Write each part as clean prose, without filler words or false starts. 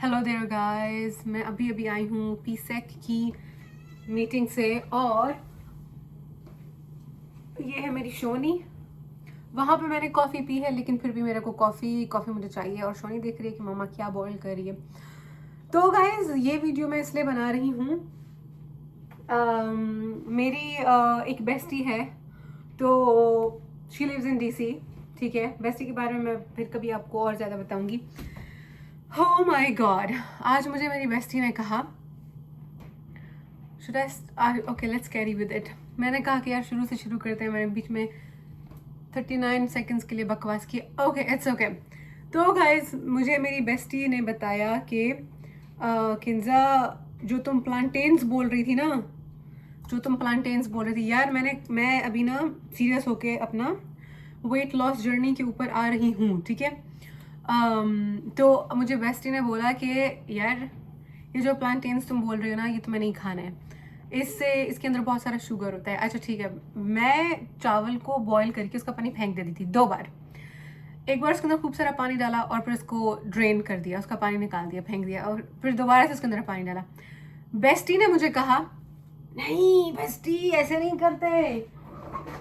Hello there guys, मैं अभी अभी आई हूँ पीसेक की मीटिंग से और ये है मेरी शोनी। वहाँ पे मैंने कॉफ़ी पी है लेकिन फिर भी मेरे को कॉफ़ी मुझे चाहिए और शोनी देख रही है कि मम्मा क्या बॉईल कर रही है। तो गाइस ये वीडियो मैं इसलिए बना रही हूँ, मेरी एक बेस्टी है तो शी लिव्स इन डीसी। ठीक है, बेस्टी के बारे में मैं फिर कभी आपको और ज़्यादा बताऊँगी। Oh my God, आज मुझे मेरी बेस्टी ने कहा should I okay let's carry with it. मैंने कहा कि यार शुरू से शुरू करते हैं। मैंने बीच में 39 सेकंड्स के लिए बकवास की। Okay it's okay. तो गाइज मुझे मेरी बेस्टी ने बताया कि किंजा जो तुम प्लांटेन्स बोल रही थी ना, यार मैं अभी ना सीरियस होके अपना वेट लॉस जर्नी के ऊपर आ रही हूँ। ठीक है, तो मुझे बेस्टी ने बोला कि यार ये जो प्लांटेन्स तुम बोल रही हो ना, ये तुम्हें नहीं खाना है, इसके अंदर बहुत सारा शुगर होता है। अच्छा ठीक है, मैं चावल को बॉईल करके उसका पानी फेंक देती थी 2 बार। एक बार उसके अंदर खूब सारा पानी डाला और फिर उसको ड्रेन कर दिया, उसका पानी निकाल दिया, फेंक दिया, और फिर दोबारा से उसके अंदर पानी डाला। बेस्टी ने मुझे कहा नहीं बेस्टी ऐसे नहीं करते,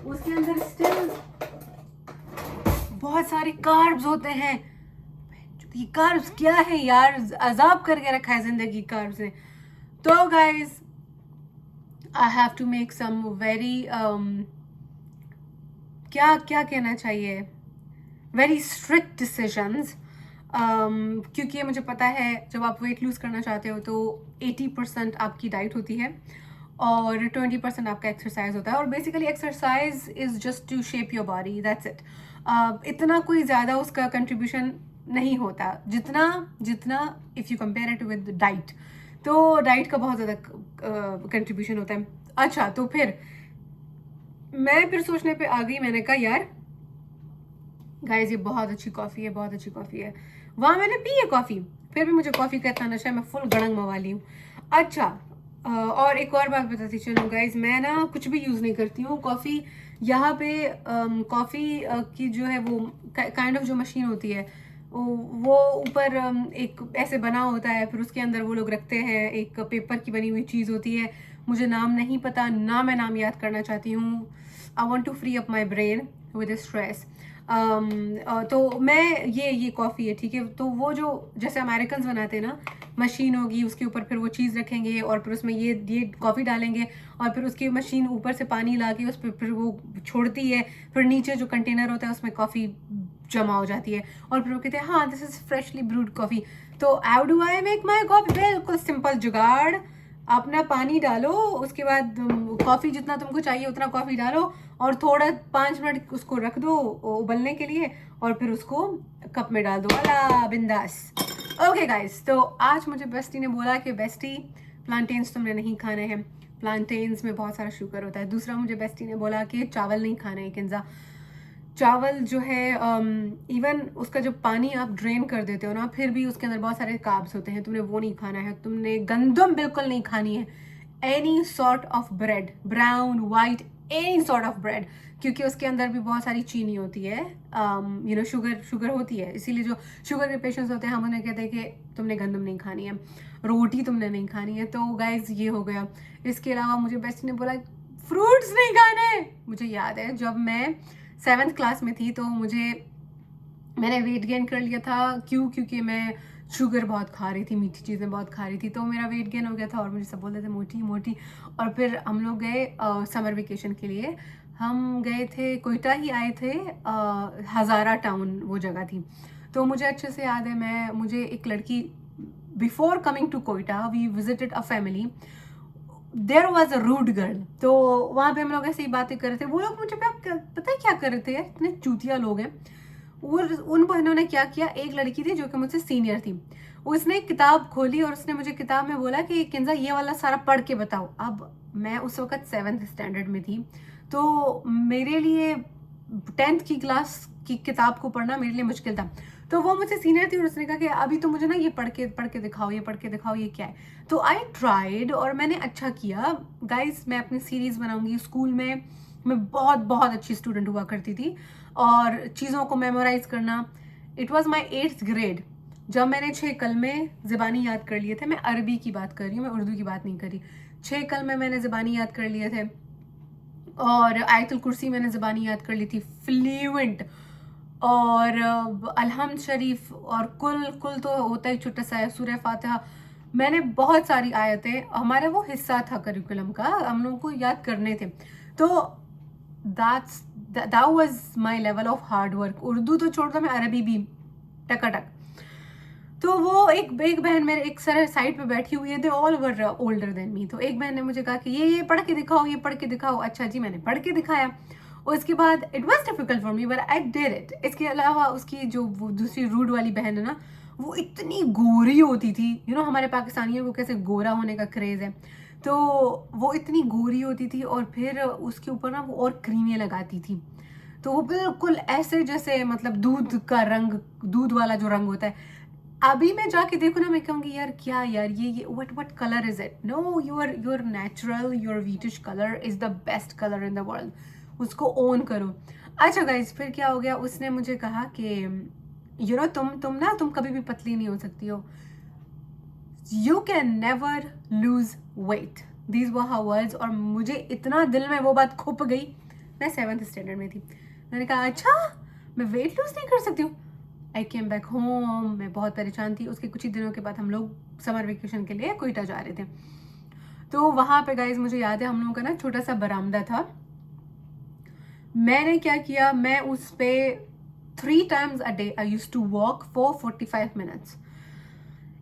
उसके अंदर स्टिल बहुत सारे कार्ब्स होते हैं। ये कार्ब्स क्या है यार, अजाब करके रखा है जिंदगी कार्ब्स ने। तो guys I have to make some very क्या क्या कहना चाहिए, वेरी स्ट्रिक्ट डिसीजंस, क्योंकि मुझे पता है जब आप वेट लूज करना चाहते हो तो 80% आपकी डाइट होती है और 20% आपका एक्सरसाइज होता है। और basically exercise is just to shape your body, that's it. इतना कोई ज़्यादा उसका कंट्रीब्यूशन नहीं होता जितना if you compare it with diet, तो डाइट का बहुत ज़्यादा कंट्रीब्यूशन होता है। अच्छा तो फिर मैं फिर सोचने पे आ गई, मैंने कहा यार गाइस ये बहुत अच्छी कॉफ़ी है, बहुत अच्छी कॉफ़ी है। वहाँ मैंने पी है कॉफ़ी, फिर भी मुझे कॉफ़ी का इतना नशा है, मैं फुल गड़ंग मवाली हूँ। अच्छा और एक और बात बताती चलूँ गाइस, मैं ना कुछ भी यूज़ नहीं करती हूँ कॉफ़ी। यहाँ पे कॉफ़ी की जो है वो काइंड ऑफ जो मशीन होती है वो ऊपर एक ऐसे बना होता है, फिर उसके अंदर वो लोग रखते हैं, एक पेपर की बनी हुई चीज़ होती है, मुझे नाम नहीं पता ना, मैं नाम याद करना चाहती हूँ। I want to free up my brain with stress. तो मैं ये कॉफ़ी है, ठीक है। तो वो जो जैसे अमेरिकन बनाते हैं ना, मशीन होगी उसके ऊपर फिर वो चीज़ रखेंगे और फिर उसमें ये कॉफ़ी डालेंगे और फिर उसकी मशीन ऊपर से पानी ला के उस पर फिर वो छोड़ती है, फिर नीचे जो कंटेनर होता है उसमें कॉफ़ी जमा हो जाती है और फिर वो कहते हैं हाँ this is freshly brewed coffee. तो how do I make my coffee? बिल्कुल सिंपल जुगाड़, अपना पानी डालो, उसके बाद कॉफ़ी जितना तुमको चाहिए उतना कॉफ़ी डालो और थोड़ा 5 मिनट उसको रख दो उबलने के लिए और फिर उसको कप में डाल दो, अला बिंदास। ओके गाइस, तो आज मुझे बेस्टी ने बोला कि बेस्टी प्लांटेन्स तुमने नहीं खाने हैं, प्लांटेन्स में बहुत सारा शुगर होता है। दूसरा मुझे बेस्टी ने बोला कि चावल नहीं खाने हैं किंजा, चावल जो है इवन उसका जब पानी आप ड्रेन कर देते हो ना, फिर भी उसके अंदर बहुत सारे कार्ब्स होते हैं, तुमने वो नहीं खाना है। तुमने गंदम बिल्कुल नहीं खानी है, any sort of bread, brown white any sort of bread, क्योंकि उसके अंदर भी बहुत सारी चीनी होती है, शुगर होती है। इसीलिए जो शुगर के पेशेंट्स होते हैं हम उन्हें कहते हैं कि तुमने गंदम नहीं खानी है, रोटी तुमने नहीं खानी है। तो गाइज ये हो गया। इसके अलावा मुझे बेस्ट ने बोला फ्रूट्स नहीं खाने। मुझे याद है जब मैं 7th क्लास में थी तो मैंने वेट गेन कर लिया था, क्योंकि मैं शुगर बहुत खा रही थी, मीठी चीज़ें बहुत खा रही थी, तो मेरा वेट गेन हो गया था और मुझे सब बोलते थे मोटी मोटी। और फिर हम लोग गए समर वेकेशन के लिए, हम गए थे कोयटा ही आए थे, हज़ारा टाउन वो जगह थी। तो मुझे अच्छे से याद है, मुझे एक लड़की, before coming to Quetta we visited a family, there was a rude girl. तो वहाँ पे हम लोग ऐसी बातें कर रहे थे, वो लोग मुझे पता है क्या कर रहे थे यार, इतने चूतिया लोग हैं वो। उन बहनों ने क्या किया, एक लड़की थी जो कि मुझसे सीनियर थी, उसने एक किताब खोली और उसने मुझे किताब में बोला कि किंजा ये वाला सारा पढ़ के बताओ। अब मैं उस वक्त 7th स्टैंडर्ड में थी, तो मेरे लिए 10th की क्लास की किताब को पढ़ना मेरे लिए मुश्किल था। तो वो मुझसे सीनियर थी और उसने कहा कि अभी तो मुझे ना ये पढ़ के दिखाओ, ये पढ़ के दिखाओ ये क्या है। तो आई ट्राइड और मैंने अच्छा किया। गाइस मैं अपनी सीरीज़ बनाऊंगी। स्कूल में मैं बहुत बहुत अच्छी स्टूडेंट हुआ करती थी और चीज़ों को मेमोराइज करना, it was my 8th grade. जब मैंने 6 कलमे ज़बानी याद कर लिए थे, मैं अरबी की बात कर रही हूँ, मैं उर्दू की बात नहीं कर रही। 6 कलमे मैंने ज़बानी याद कर लिए थे और आयतुल कुर्सी मैंने ज़बानी याद कर ली थी फ्लुएंट। और अलहम्द शरीफ और कुल तो होता ही छोटा सा है, सूरह फातिहा। मैंने बहुत सारी आयतें, हमारा वो हिस्सा था करिकुलम का, हम लोगों को याद करने थे। तो that was my level of hard work। Urdu तो छोड़ दो, मैं अरबी भी टकाटक। तो वो एक बहन मेरे एक सर साइड पे बैठी हुई है, they all were older than me. तो एक बहन ने मुझे कहा कि ये पढ़ के दिखाओ, ये पढ़ के दिखाओ। अच्छा जी, मैंने पढ़ के दिखाया। और उसके बाद it was difficult for me but I did it. इसके अलावा उसकी जो वो दूसरी रूड वाली बहन है ना, वो इतनी गोरी होती थी। हमारे पाकिस्तानियों को कैसे गोरा होने का क्रेज़ है, तो वो इतनी गोरी होती थी और फिर उसके ऊपर ना वो और क्रीमियाँ लगाती थी। तो वो बिल्कुल ऐसे जैसे मतलब दूध का रंग, दूध वाला जो रंग होता है। अभी मैं जाके देखूँ ना, मैं कहूँगी यार क्या यार, ये what colour is it? No, your natural, your wheatish colour is the best colour in the world. उसको ओन करो। अच्छा गाइज, फिर क्या हो गया, उसने मुझे कहा कि तुम कभी भी पतली नहीं हो सकती हो। You can never lose weight. These were her words. और मुझे इतना दिल में वो बात खुप गई। मैं 7th स्टैंडर्ड में थी। मैंने कहा अच्छा, मैं वेट लूज नहीं कर सकती हूँ। आई केम बैक होम। मैं बहुत परेशान थी। उसके कुछ ही दिनों के बाद हम लोग समर वेकेशन के लिए कोयटा जा रहे थे। तो वहाँ पे गाइज मुझे याद है, हम लोगों का ना छोटा सा बरामदा था। मैंने क्या किया, मैं उस पे 3 times a day I use to walk for 45 minutes।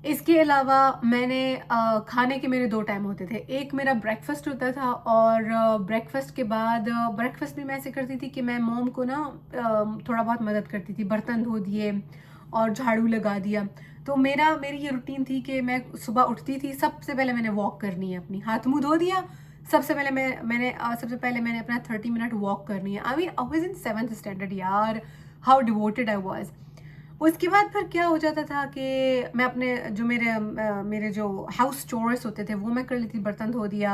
इसके अलावा मैंने खाने के मेरे 2 टाइम होते थे। एक मेरा ब्रेकफास्ट होता था और ब्रेकफास्ट के बाद ब्रेकफास्ट भी मैं ऐसे करती थी कि मैं मॉम को ना थोड़ा बहुत मदद करती थी, बर्तन धो दिए और झाड़ू लगा दिया। तो मेरी ये रूटीन थी कि मैं सुबह उठती थी, सबसे पहले मैंने वॉक करनी है, अपनी हाथ मुँह धो दिया। सबसे पहले मैंने अपना 30 मिनट वॉक करनी है। I mean I was in 7th standard यार, हाउ डिवोटेड आई वाज। उसके बाद फिर क्या हो जाता था कि मैं अपने जो मेरे जो हाउस चोर्स होते थे वो मैं कर लेती, बर्तन धो दिया,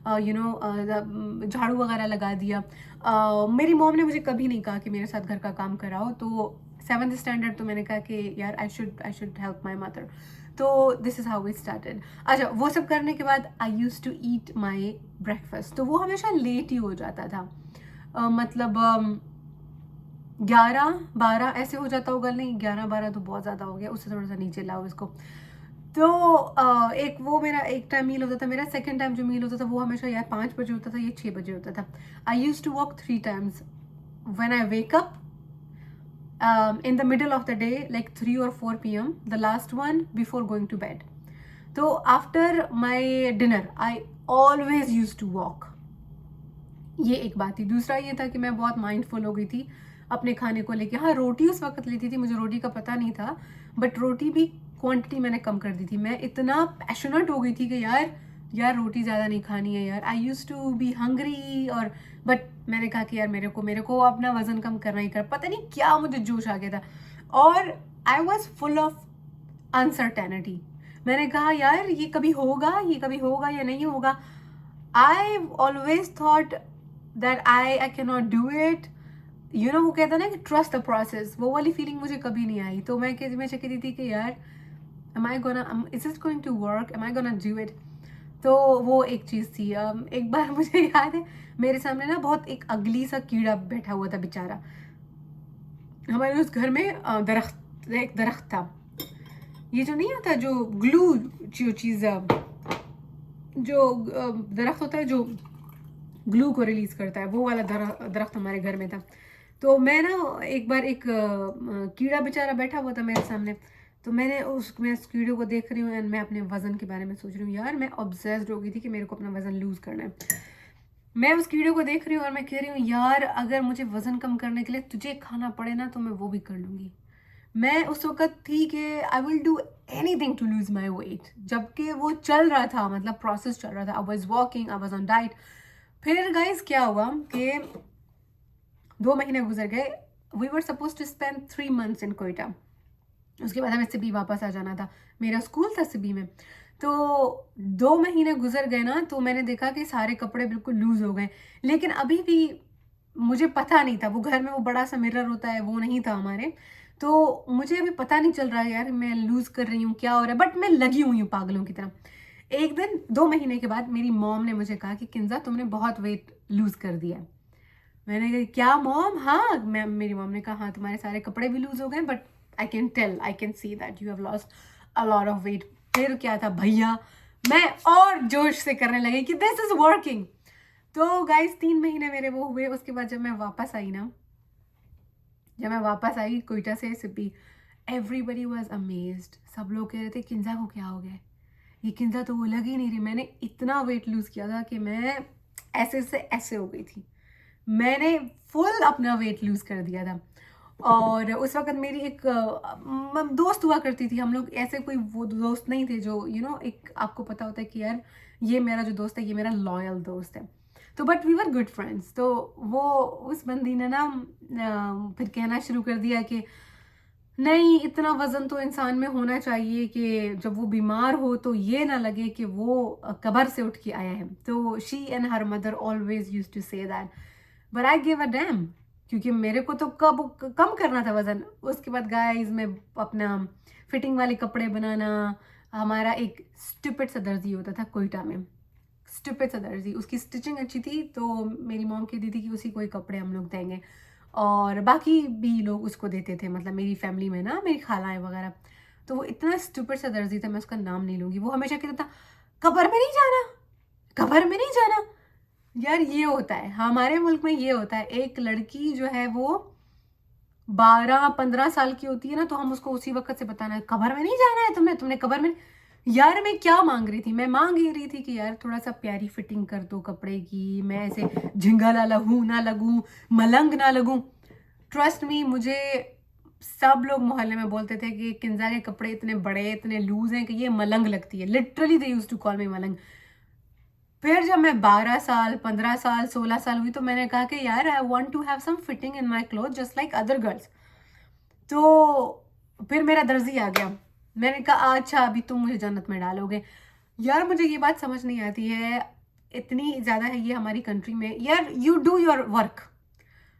झाड़ू वगैरह लगा दिया। मेरी मॉम ने मुझे कभी नहीं कहा कि मेरे साथ घर का काम कराओ। तो 7th स्टैंडर्ड तो मैंने कहा कि यार I should help my mother. तो this is how it started. अच्छा, वो सब करने के बाद I use to eat my breakfast. तो वो हमेशा लेट ही हो जाता था। मतलब 11-12 ऐसे हो जाता होगा। नहीं, 11-12 तो बहुत ज़्यादा हो गया, उससे थोड़ा सा नीचे लाओ इसको। तो एक वो मेरा एक टाइम मील होता था। मेरा सेकंड टाइम जो मील होता था वो हमेशा या 5 बजे होता था या 6 बजे होता था। I use to walk 3 times when I wake up in the middle of the day, like 3 or 4 p.m. The last one before going to bed. So after my dinner I always used to walk। ये एक बात थी। दूसरा ये था कि मैं बहुत माइंडफुल हो गई थी अपने खाने को लेके। हाँ, रोटी उस वक्त लेती थी, मुझे रोटी का पता नहीं था, बट रोटी भी क्वांटिटी मैंने कम कर दी थी। मैं इतना पैशनेट हो गई थी कि यार रोटी ज़्यादा नहीं खानी है यार। आई यूज टू बी हंग्री। और बट मैंने कहा कि यार मेरे को अपना वज़न कम करना ही कर, पता नहीं क्या मुझे जोश आ गया था। और I was full of uncertainty. मैंने कहा यार ये कभी होगा या नहीं होगा। I always thought that I can not do it. वो कहता ना कि ट्रस्ट द प्रोसेस, वो वाली फीलिंग मुझे कभी नहीं आई। तो मैं कहती थी कि यार is it going to work, am I gonna do it. तो वो एक चीज़ थी। एक बार मुझे याद है, मेरे सामने ना बहुत एक अगली सा कीड़ा बैठा हुआ था बेचारा। हमारे उस घर में एक दरख्त था। ये जो नहीं आता, जो ग्लू, जो चीज़, जो दरख्त होता है जो ग्लू को रिलीज़ करता है, वो वाला दरख्त हमारे घर में था। तो मैं ना एक बार एक कीड़ा बेचारा बैठा हुआ था मेरे सामने। तो मैं उस कीड़े को देख रही हूँ एंड मैं अपने वज़न के बारे में सोच रही हूँ। यार मैं ऑब्सेस्ड हो गई थी कि मेरे को अपना वज़न लूज़ करना है। मैं उस कीड़े को देख रही हूँ और मैं कह रही हूँ यार अगर मुझे वज़न कम करने के लिए तुझे खाना पड़े ना तो मैं वो भी कर लूँगी। मैं उस वक़्त थी कि I will do anything to lose my weight. जबकि वो चल रहा था, मतलब प्रोसेस चल रहा था। I was walking, I was on diet. फिर गाइस क्या हुआ कि 2 महीने गुजर गए। We were suppose to spend 3 months in Quetta. उसके बाद हमें सिबी वापस आ जाना था। मेरा स्कूल था सिबी में। तो 2 महीने गुजर गए ना, तो मैंने देखा कि सारे कपड़े बिल्कुल लूज़ हो गए। लेकिन अभी भी मुझे पता नहीं था, वो घर में वो बड़ा सा मिरर होता है वो नहीं था हमारे। तो मुझे अभी पता नहीं चल रहा है यार मैं लूज़ कर रही हूँ, क्या हो रहा है, बट मैं लगी हुई हूँ पागलों की तरह। एक दिन 2 महीने के बाद मेरी मॉम ने मुझे कहा कि किंज़ा तुमने बहुत वेट लूज़ कर दिया है। मैंने कहा क्या मॉम? हाँ, मेरी मॉम ने कहा हाँ तुम्हारे सारे कपड़े भी लूज़ हो गए, but I can see that you have lost a lot of weight. फिर क्या था भैया, मैं और जोश से करने लगी कि दिस इज़ वर्किंग। तो गाइस 3 महीने मेरे वो हुए, उसके बाद जब मैं वापस आई ना, जब मैं वापस आई कोयटा से सिप्पी, एवरीबडी वॉज अमेज्ड। सब लोग कह रहे थे किंजा को क्या हो गया, ये किंजा तो वो लग ही नहीं रही। मैंने इतना वेट लूज़ किया था कि मैं ऐसे से ऐसे हो गई थी। मैंने फुल अपना वेट लूज़ कर दिया था। और उस वक़्त मेरी एक दोस्त हुआ करती थी। हम लोग ऐसे कोई वो दोस्त नहीं थे जो एक आपको पता होता है कि यार ये मेरा जो दोस्त है ये मेरा लॉयल दोस्त है। तो but we were good friends. तो वो उस बंदी ने ना फिर कहना शुरू कर दिया कि नहीं, इतना वज़न तो इंसान में होना चाहिए कि जब वो बीमार हो तो ये ना लगे कि वो कब्र से उठ के आया है। तो she and her mother always used to say that, but I give a damn, क्योंकि मेरे को तो कम करना था वज़न। उसके बाद गाइस मैं अपना फिटिंग वाले कपड़े बनाना, हमारा एक स्टूपिड सा दर्जी होता था कोयटा में, स्टूपिड सा दर्जी, उसकी स्टिचिंग अच्छी थी तो मेरी मॉम कहती थी कि उसी को ही कपड़े हम लोग देंगे, और बाकी भी लोग उसको देते थे, मतलब मेरी फैमिली में ना मेरी खालाएँ वगैरह। तो वो इतना स्टूपिड सा दर्जी था, मैं उसका नाम नहीं लूँगी। वो हमेशा कहता था कब्र में नहीं जाना, कब्र में नहीं जाना। यार ये होता है हमारे मुल्क में, ये होता है एक लड़की जो है वो 12-15 साल की होती है ना, तो हम उसको उसी वक्त से बताना है कब्र में नहीं जाना है तुम्हें, तुमने कब्र में। यार मैं क्या मांग रही थी, मैं मांग ही रही थी कि यार थोड़ा सा प्यारी फिटिंग कर दो कपड़े की, मैं ऐसे झिंगा ना लगूं, ना लगूं, मलंग ना लगूं। ट्रस्ट मी, मुझे सब लोग मोहल्ले में बोलते थे कि किंजा के कपड़े इतने बड़े इतने लूज हैं कि ये मलंग लगती है। Literally they used to call me मलंग। फिर जब मैं 12 साल 15 साल 16 साल हुई तो मैंने कहा कि यार I want to have some fitting in my cloth just like other girls. तो फिर मेरा दर्जी आ गया। मैंने कहा अच्छा अभी तुम मुझे जन्नत में डालोगे। यार मुझे ये बात समझ नहीं आती है, इतनी ज़्यादा है ये हमारी कंट्री में। यार यू डू योर वर्क,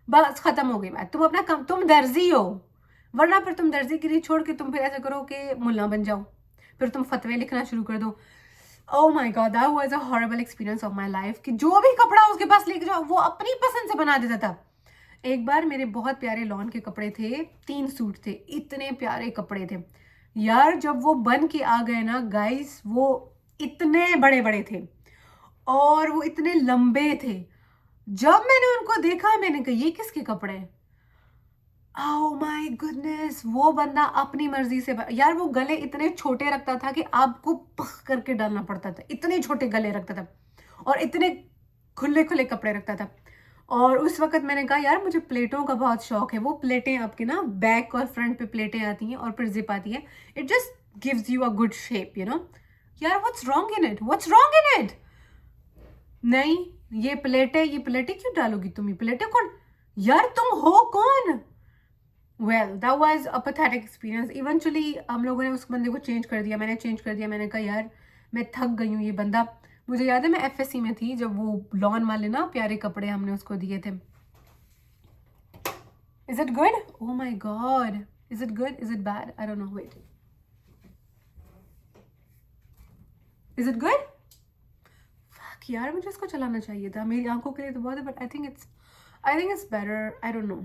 बस खत्म हो गई बात। तुम अपना काम, तुम दर्जी हो, वरना फिर तुम दर्जी गिरी छोड़ के तुम फिर ऐसा करो कि मुल्ला बन जाओ, फिर तुम फतवे लिखना शुरू कर दो। ओह my God, that was a horrible experience of my life कि जो भी कपड़ा उसके पास लेके जाओ वो अपनी पसंद से बना देता था। एक बार मेरे बहुत प्यारे लॉन के कपड़े थे, 3 सूट थे, इतने प्यारे कपड़े थे। यार जब वो बन के आ गए ना गाइस, वो इतने बड़े बड़े थे और वो इतने लंबे थे। जब मैंने उनको देखा मैंने कहा ये किसके कपड़े हैं? ओह माय गुडनेस, वो बंदा अपनी मर्जी से यार वो गले इतने छोटे रखता था कि आपको पख करके डालना पड़ता था, इतने छोटे गले रखता था और इतने खुले खुले कपड़े रखता था। और उस वक्त मैंने कहा यार मुझे प्लेटों का बहुत शौक है। वो प्लेटें आपके ना बैक और फ्रंट पे प्लेटें आती हैं और फिर जिप आती है, it just gives you a good shape you know. यार what's wrong in it, what's wrong in it? नहीं, ये प्लेटें क्यों डालोगी तुम? ये प्लेटें कौन? यार तुम हो कौन? Well that was a pathetic experience. Eventually हम लोगों ने उस बंदे को चेंज कर दिया, मैंने चेंज कर दिया। मैंने कहा यार मैं थक गई हूँ, ये बंदा। मुझे याद है मैं एफएससी में थी जब वो लॉन वाले ना प्यारे कपड़े हमने उसको दिए थे। Is it good? Oh my God, is it good, is it bad? I don't know, wait, is it good? Fuck यार, मुझे इसको चलाना चाहिए था, मेरी आंखों के लिए तो बहुत है, but I think it's better, I don't no.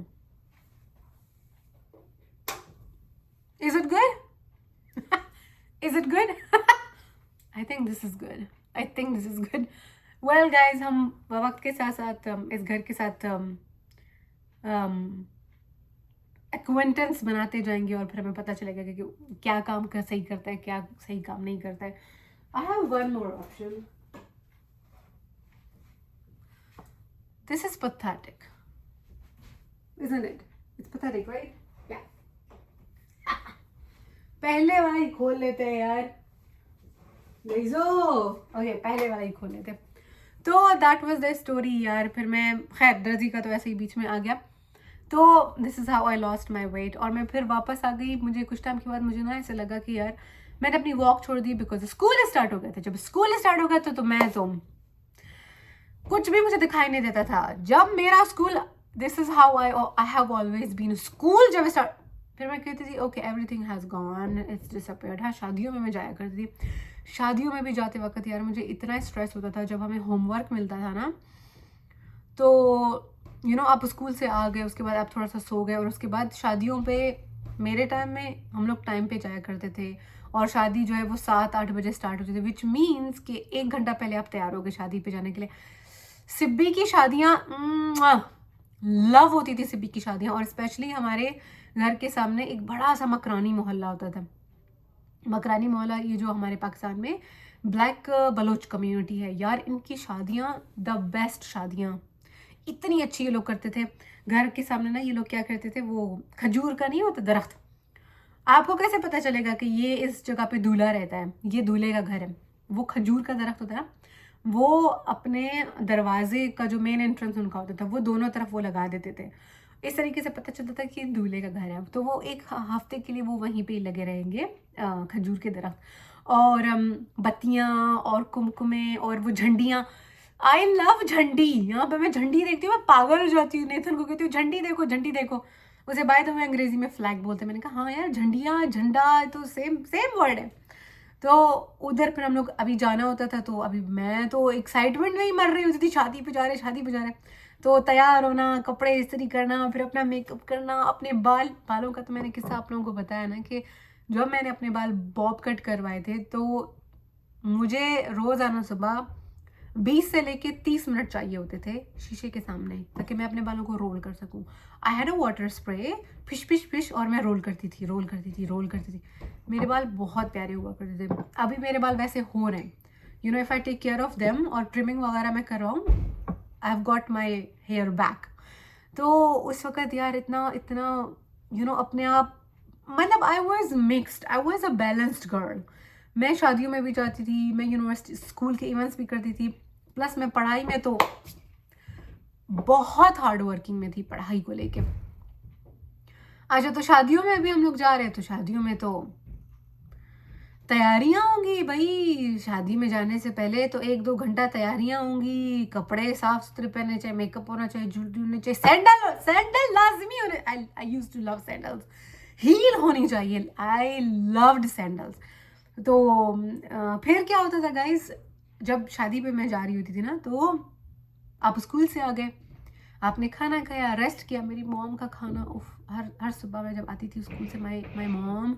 Is it good? Is it good? I think this is good, I think this is good. Well guys, हम वक्त के साथ साथ इस घर के साथ एक्वेंटेंस बनाते जाएंगे और फिर हमें पता चलेगा कि क्या काम कर सही करता है, क्या सही काम नहीं करता है। I have one more option. This is pathetic, isn't it? It's pathetic, right? Yeah. पहले वाला ही खोल लेते हैं यार, ओके पहले वाला ही खोल लेते हैं। तो दैट वाज द स्टोरी यार। फिर मैं खैर दर्जी का तो ऐसे ही बीच में आ गया। तो this is how I lost my weight. और मैं फिर वापस आ गई। मुझे कुछ टाइम के बाद मुझे ना ऐसे लगा कि यार मैंने अपनी वॉक छोड़ दी, बिकॉज स्कूल स्टार्ट हो गए थे। जब स्कूल स्टार्ट हो गया तो मैं तो कुछ भी मुझे दिखाई नहीं देता था। जब मेरा school, this is how I have always been, school जब फिर मैं कहती थी okay everything has gone, it's disappeared. हाँ, शादियों में मैं जाया करती थी। शादियों में भी जाते वक्त यार मुझे इतना स्ट्रेस होता था जब हमें होमवर्क मिलता था ना, तो आप स्कूल से आ गए, उसके बाद आप थोड़ा सा सो गए, और उसके बाद शादियों पे मेरे टाइम में हम लोग टाइम पे जाया करते थे, और शादी जो है वो 7-8 बजे स्टार्ट होती थी, विच मीन्स कि 1 घंटा पहले आप तैयार हो गए शादी पे जाने के लिए। सिब्बी की शादियाँ लव होती थी, सिब्बी की शादियाँ। और स्पेशली हमारे घर के सामने एक बड़ा सा मकरानी मोहल्ला होता था। मकरानी मोहल्ला ये जो हमारे पाकिस्तान में ब्लैक बलोच कम्युनिटी है यार, इनकी शादियाँ द बेस्ट शादियाँ, इतनी अच्छी ये लोग करते थे। घर के सामने ना ये लोग क्या करते थे, वो खजूर का नहीं होता दरख्त, आपको कैसे पता चलेगा कि ये इस जगह पे दूल्हा रहता है, ये दूल्हे का घर है? वो खजूर का दरख्त होता है ना, वो अपने दरवाजे का जो मेन एंट्रेंस उनका होता था, वो दोनों तरफ वो लगा देते थे। इस तरीके से पता चलता था कि दूल्हे का घर है। तो वो एक हफ्ते के लिए वो वहीं पे लगे रहेंगे, खजूर के दरख्त, और बत्तियाँ और कुमकुमे और वो झंडियाँ। आई लव झंडी, यहाँ पे मैं झंडी देखती हूँ मैं पागल हो जाती हूँ। नेथन को कहती हूँ झंडी देखो, झंडी देखो। उसे बाय तो मैं अंग्रेजी में फ्लैग बोलते, मैंने कहा हाँ यार, झंडियाँ झंडा तो सेम सेम वर्ड है। तो उधर फिर हम लोग अभी जाना होता था, तो अभी मैं तो एक्साइटमेंट में ही मर रही होती थी, शादी पे जा रहे, शादी पे जा रहे। तो तैयार होना, कपड़े इस्त्री करना, फिर अपना मेकअप करना, अपने बालों का तो मैंने किस्सा आप लोगों को बताया ना कि जब मैंने अपने बाल बॉब कट करवाए थे, तो मुझे रोज़ाना सुबह 20 से लेके 30 मिनट चाहिए होते थे शीशे के सामने, ताकि मैं अपने बालों को रोल कर सकूं। I had a water spray, fish fish fish, और मैं रोल करती थी, रोल करती थी, रोल करती थी। मेरे बाल बहुत प्यारे हुआ करते थे। अभी मेरे बाल वैसे हो रहे हैं, if I take care of them और ट्रिमिंग वगैरह मैं कर रहा हूँ, I have got my hair back. तो उस वक्त यार इतना इतना अपने आप, मतलब I was mixed, I was a balanced girl. मैं शादियों में भी जाती थी, मैं यूनिवर्सिटी स्कूल के इवेंट्स भी करती थी, प्लस मैं पढ़ाई में तो बहुत हार्ड वर्किंग में थी पढ़ाई को लेके। अच्छा, तो शादियों में भी हम लोग जा रहे हैं, तो शादियों में तो तैयारियां होंगी भाई। शादी में जाने से पहले तो 1-2 घंटा तैयारियां होंगी, कपड़े साफ सुथरे पहने चाहिए, मेकअप होना चाहिए, जूते होने चाहिए, सैंडल लाजमी होने। I used to love sandals, heel होनी चाहिए, आई लव्ड सैंडल्स। तो फिर क्या होता था गाइस, जब शादी पे मैं जा रही होती थी ना, तो आप स्कूल से आ गए, आपने खाना खाया, रेस्ट किया। मेरी मॉम का खाना, उफ, हर सुबह मैं जब आती थी स्कूल से, my mom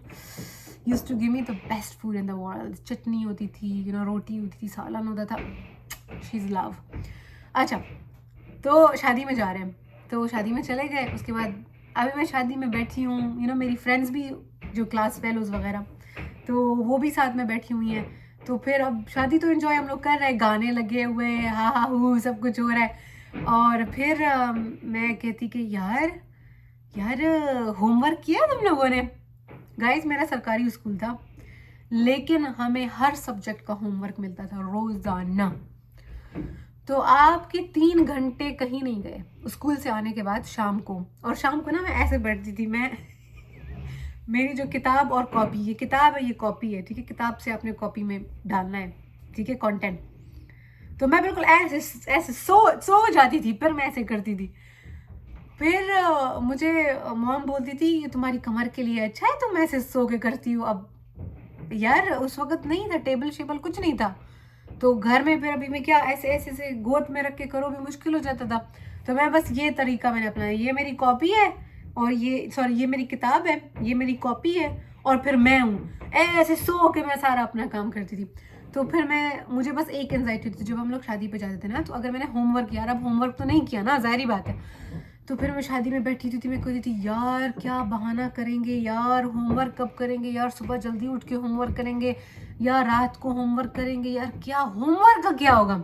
used to give me the best food in the world. Chutney होती थी, रोटी होती थी, सालन होता था, शी इज़ लव। अच्छा, तो शादी में जा रहे हैं, तो शादी में चले गए। उसके बाद अभी मैं शादी में बैठी हूँ, मेरी फ्रेंड्स भी जो क्लास फेलोज़ वगैरह, तो वो भी साथ में बैठी हुई हैं। तो फिर अब शादी तो एंजॉय हम लोग कर रहे हैं, गाने लगे हुए हैं, हा हा हू, सब कुछ हो रहा है। और फिर मैं कहती कि यार होमवर्क किया तुम लोगों ने? गाइस, मेरा सरकारी स्कूल था, लेकिन हमें हर सब्जेक्ट का होमवर्क मिलता था रोज़ाना। तो आपके 3 घंटे कहीं नहीं गए स्कूल से आने के बाद शाम को। और शाम को ना मैं ऐसे बैठती थी, मैं मेरी जो किताब और कॉपी, ये किताब है, ये कॉपी है, ठीक है, किताब से आपने कॉपी में डालना है, ठीक है, कंटेंट। तो मैं बिल्कुल ऐसे ऐसे सो जाती थी, फिर मैं ऐसे करती थी। फिर मुझे मॉम बोलती थी ये तुम्हारी कमर के लिए अच्छा है, तुम ऐसे सो के करती हो। अब यार उस वक्त नहीं था टेबल शेबल, कुछ नहीं था, तो घर में फिर अभी मैं क्या ऐसे ऐसे ऐसे गोद में रख के करो भी मुश्किल हो जाता था। तो मैं बस ये तरीका मैंने अपनाया, ये मेरी कॉपी है, और ये मेरी किताब है, ये मेरी कॉपी है, और फिर मैं हूँ, ऐसे सो के मैं सारा अपना काम करती थी। तो फिर मुझे बस एक एंजाइटी थी, जब हम लोग शादी पे जाते थे ना, तो अगर मैंने होमवर्क, यार अब होमवर्क तो नहीं किया ना, ज़ाहिर बात है, तो फिर मैं शादी में बैठी थी, मैं कहती थी यार क्या बहाना करेंगे, यार होमवर्क कब करेंगे, यार सुबह जल्दी उठ के होमवर्क करेंगे, या रात को होमवर्क करेंगे, यार क्या होमवर्क का क्या होगा।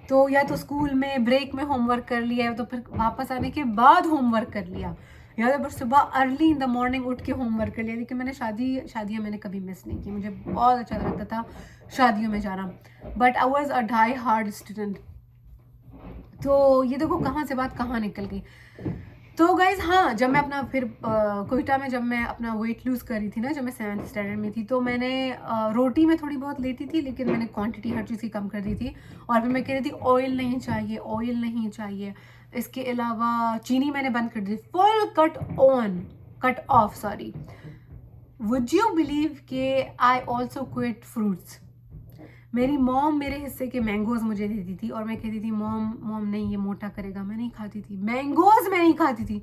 तो या तो स्कूल में ब्रेक में होमवर्क कर लिया, तो फिर वापस आने के बाद होमवर्क कर लिया, या तो फिर सुबह अर्ली इन द मॉर्निंग उठ के होमवर्क कर लिया। लेकिन मैंने शादियाँ मैंने कभी मिस नहीं की, मुझे बहुत अच्छा लगता था शादियों में जाना, but I was a die hard student. तो ये देखो कहाँ से बात कहाँ निकल गई। तो गाइज हाँ, जब मैं अपना फिर कोयटा में जब मैं अपना वेट लूज़ कर रही थी ना, जब मैं 7th स्टैंडर्ड में थी, तो मैंने रोटी में थोड़ी बहुत लेती थी, लेकिन मैंने क्वांटिटी हर चीज़ की कम कर दी थी। और फिर मैं कह रही थी ऑयल नहीं चाहिए, ऑयल नहीं चाहिए। इसके अलावा चीनी मैंने बंद कर दी, full cut on, cut off, sorry. Would you believe कि आई ऑल्सो क्विट फ्रूट्स। मेरी मॉम मेरे हिस्से के मैंगोज मुझे देती थी और मैं कहती थी मॉम मॉम नहीं ये मोटा करेगा, मैं नहीं खाती थी मैंगोज, मैं नहीं खाती थी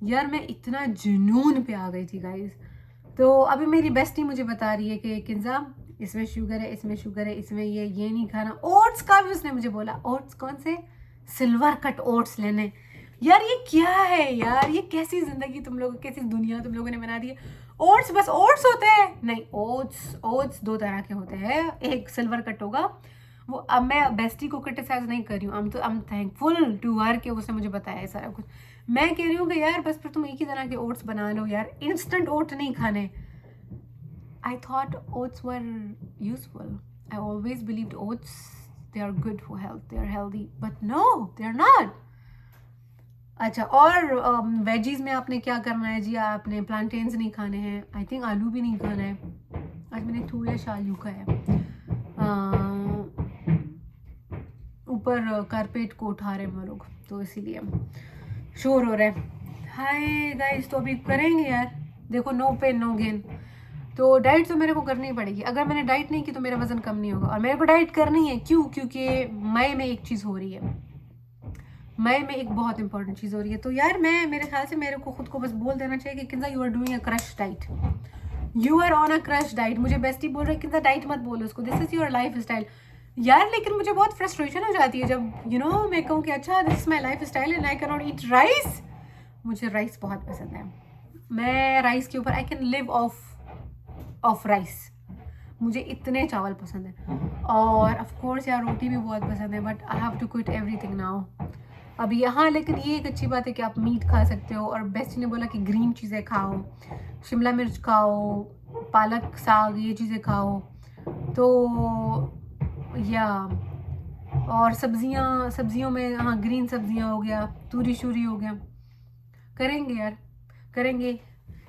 यार, मैं इतना जुनून पे आ गई थी गाइस। तो अभी मेरी बेस्टी मुझे बता रही है कि किंजा इसमें शुगर है, इसमें शुगर है, इसमें ये नहीं खाना। ओट्स का भी उसने मुझे बोला, ओट्स कौन से, सिल्वर कट ओट्स लेने। यार ये क्या है यार, ये कैसी जिंदगी तुम लोग, कैसी दुनिया तुम लोगों ने बना दी है। ओट्स बस ओट्स होते हैं, नहीं ओट्स ओट्स दो तरह के होते हैं, एक सिल्वर कट होगा वो। अब मैं बेस्टी को क्रिटिसाइज नहीं कर रही हूँ, I am thankful to her कि उसने मुझे बताया है सारा कुछ। मैं कह रही हूँ कि यार बस फिर तुम एक ही तरह के ओट्स बना लो यार, इंस्टेंट ओट नहीं खाने। I thought oats were useful. I always believed oats, they are good for health, they are healthy, but no, they are not. अच्छा, और वेजीज में आपने क्या करना है जी, आपने प्लांटेन्स नहीं खाने हैं, आई थिंक आलू भी नहीं खाना है। आज मैंने थोड़ा सा आलू खाया ऊपर कारपेट को उठा रहे हैं हम लोग तो इसीलिए शोर हो रहा है। हाय गाइस, तो अभी करेंगे यार, देखो नो पेन नो गेन। तो डाइट तो मेरे को करनी ही पड़ेगी, अगर मैंने डाइट नहीं की तो मेरा वजन कम नहीं होगा। और मेरे को डाइट करनी है, क्यों, क्योंकि मई में एक चीज़ हो रही है, मई में एक बहुत इंपॉर्टेंट चीज़ हो रही है। तो यार मैं, मेरे ख्याल से मेरे को खुद को बस बोल देना चाहिए कि Kinza you are doing a crash diet, you are on a crash diet. मुझे बेस्टी बोल रहे हैं किंजा डाइट मत बोलो उसको, this is your life style. यार लेकिन मुझे बहुत फ्रस्ट्रेशन हो जाती है जब मैं कहूँ कि अच्छा this is my life style and I can not eat rice. मुझे राइस बहुत पसंद है, मैं राइस के ऊपर I can live of rice, मुझे इतने चावल पसंद है। और ऑफ कोर्स यार रोटी भी बहुत पसंद है, but I have to quit everything now. अब यहाँ लेकिन ये एक अच्छी बात है कि आप मीट खा सकते हो, और बेस्टी ने बोला कि ग्रीन चीज़ें खाओ, शिमला मिर्च खाओ, पालक साग, ये चीज़ें खाओ। तो या और सब्जियों में हाँ ग्रीन सब्जियाँ हो गया, तूरी शूरी हो गया। करेंगे यार, करेंगे,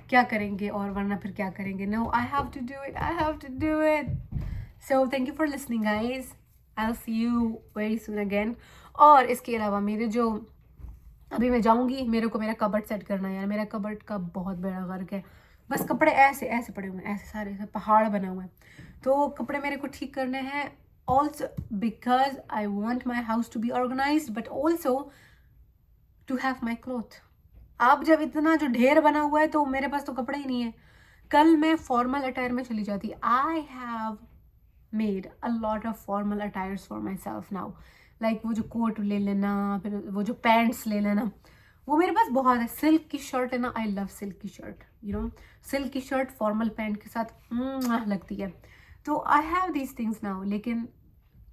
क्या करेंगे और वरना फिर क्या करेंगे। No, I have to do it, I have to do it. So thank you for listening guys, I will see you very soon again. और इसके अलावा मेरे जो, अभी मैं जाऊंगी, मेरे को मेरा कबर्ड सेट करना है यार, मेरा कबर्ड का बहुत बड़ा वर्क है, बस कपड़े ऐसे ऐसे पड़े हुए हैं, ऐसे सारे ऐसे पहाड़ बना हुआ है, तो कपड़े मेरे को ठीक करने हैं। Also because I want my house to be organize, but also to have my cloth. अब जब इतना जो ढेर बना हुआ है तो मेरे पास तो कपड़े ही नहीं है। कल मैं फॉर्मल अटायर में चली जाती, आई have made a lot of formal attires for my self now, like वो जो कोट ले लेना, फिर वो जो पैंट्स ले लेना, वो मेरे पास बहुत है। सिल्क की शर्ट है ना, आई लव सिल्क की शर्ट, सिल्क की शर्ट फॉर्मल पैंट के साथ लगती है। तो I have these things now, लेकिन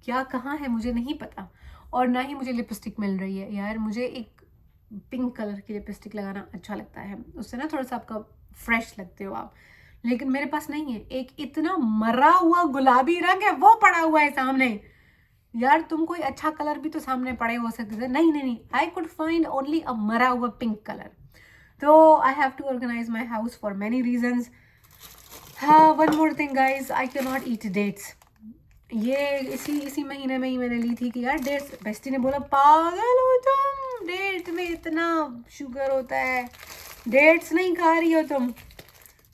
क्या कहाँ है मुझे नहीं पता। और ना ही मुझे लिपस्टिक मिल रही है यार, मुझे एक पिंक कलर की लिपस्टिक लगाना अच्छा लगता है, उससे ना थोड़ा सा आपका फ्रेश लगते हो आप, लेकिन मेरे पास नहीं है। एक इतना मरा हुआ गुलाबी रंग है वो पड़ा हुआ है सामने। यार तुम कोई अच्छा कलर भी तो सामने पड़े हो सकते थे, नहीं नहीं नहीं, I could find only a मरा हुआ पिंक कलर। तो I have to organise my house for many reasons. हाँ, one more thing guys, I can not eat dates. ये इसी महीने में ही मैंने ली थी कि यार डेट्स, बेस्टी ने बोला पागल हो तुम, डेट में इतना शुगर होता है, डेट्स नहीं खा रही हो तुम।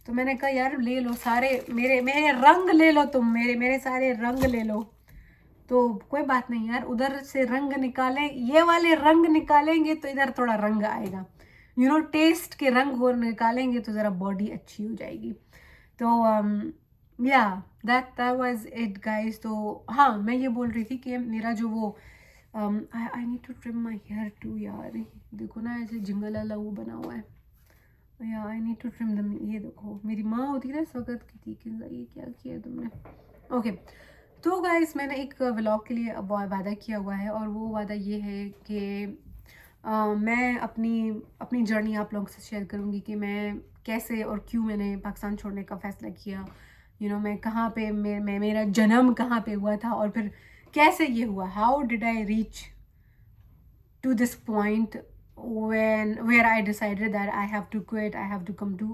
तो मैंने कहा यार ले लो सारे, मेरे रंग ले लो तुम, मेरे सारे रंग ले लो। तो कोई बात नहीं यार, उधर से रंग निकालें, ये वाले रंग निकालेंगे तो इधर थोड़ा रंग आएगा, टेस्ट के रंग और निकालेंगे तो ज़रा बॉडी अच्छी हो जाएगी। तो या दैट वाज इट गाइस। तो हाँ, मैं ये बोल रही थी कि मेरा जो वो I need to trim my hair too यार, देखो ना ऐसे जिंगल वाला वो बना हुआ है, या आई नीड टू ट्रिम दम। ये देखो मेरी माँ होती ना स्वागत की थी कि ये क्या किया तुमने। ओके, तो गाइस मैंने एक व्लॉग के लिए वादा किया हुआ है, और वो वादा ये है कि मैं अपनी जर्नी आप लोगों से शेयर करूँगी कि मैं कैसे और क्यों मैंने पाकिस्तान छोड़ने का फ़ैसला किया। मैं कहाँ पे, मेरा जन्म कहाँ पे हुआ था, और फिर कैसे ये हुआ, how did I reach to this point where I decided that I have to quit, I have to come to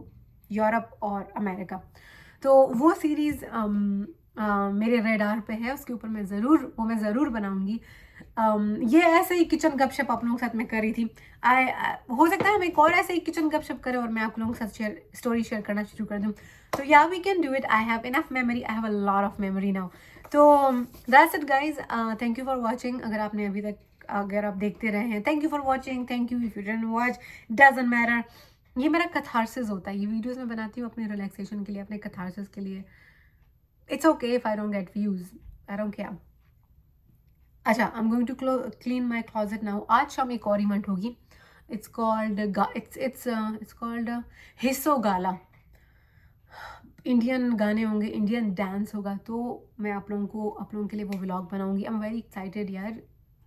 Europe और अमेरिका। तो वो सीरीज़ मेरे रेडार पे है, उसके ऊपर मैं ज़रूर बनाऊंगी। ये ऐसे ही किचन गपशप आप लोगों के साथ मैं कर रही थी। हो सकता है हम एक और ऐसे ही किचन गपशप करें और मैं आप लोगों के साथ स्टोरी शेयर करना शुरू कर दूँ। तो या we can do it. I have enough memory, I have a lot of memory now. तो that's it guys, thank you for watching. अगर आप देखते रहे हैं, thank you for watching, thank you. If you didn't watch, doesn't matter. ये मेरा catharsis होता है, ये वीडियोस मैं बनाती हूँ अपने रिलैक्सेशन के लिए, अपने कथारसिस के लिए। It's okay if I don't get views, I don't care. अच्छा, I am going to clean my closet now. आज शाम एक और इवेंट होगी। इट्स कॉल्ड इट्स कॉल्ड हिस्सो गाला। इंडियन गाने होंगे, इंडियन डांस होगा। तो मैं आप लोगों के लिए वो व्लॉग बनाऊंगी। आई एम वेरी एक्साइटेड यार।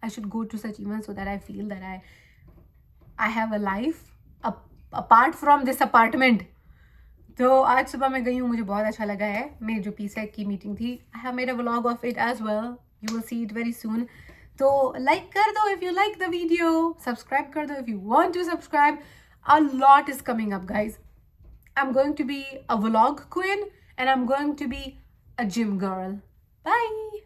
I should go to such event so that I feel that I have a life apart from this apartment. तो आज सुबह मैं गई हूँ, मुझे बहुत अच्छा लगा है। मेरी जो पीसेक की मीटिंग थी, I have made a vlog of it as well. You will see it very soon. तो लाइक कर दो if you like the video, subscribe कर दो if you want to subscribe. A lot is coming up guys. I'm going to be a vlog queen and I'm going to be a gym girl. Bye.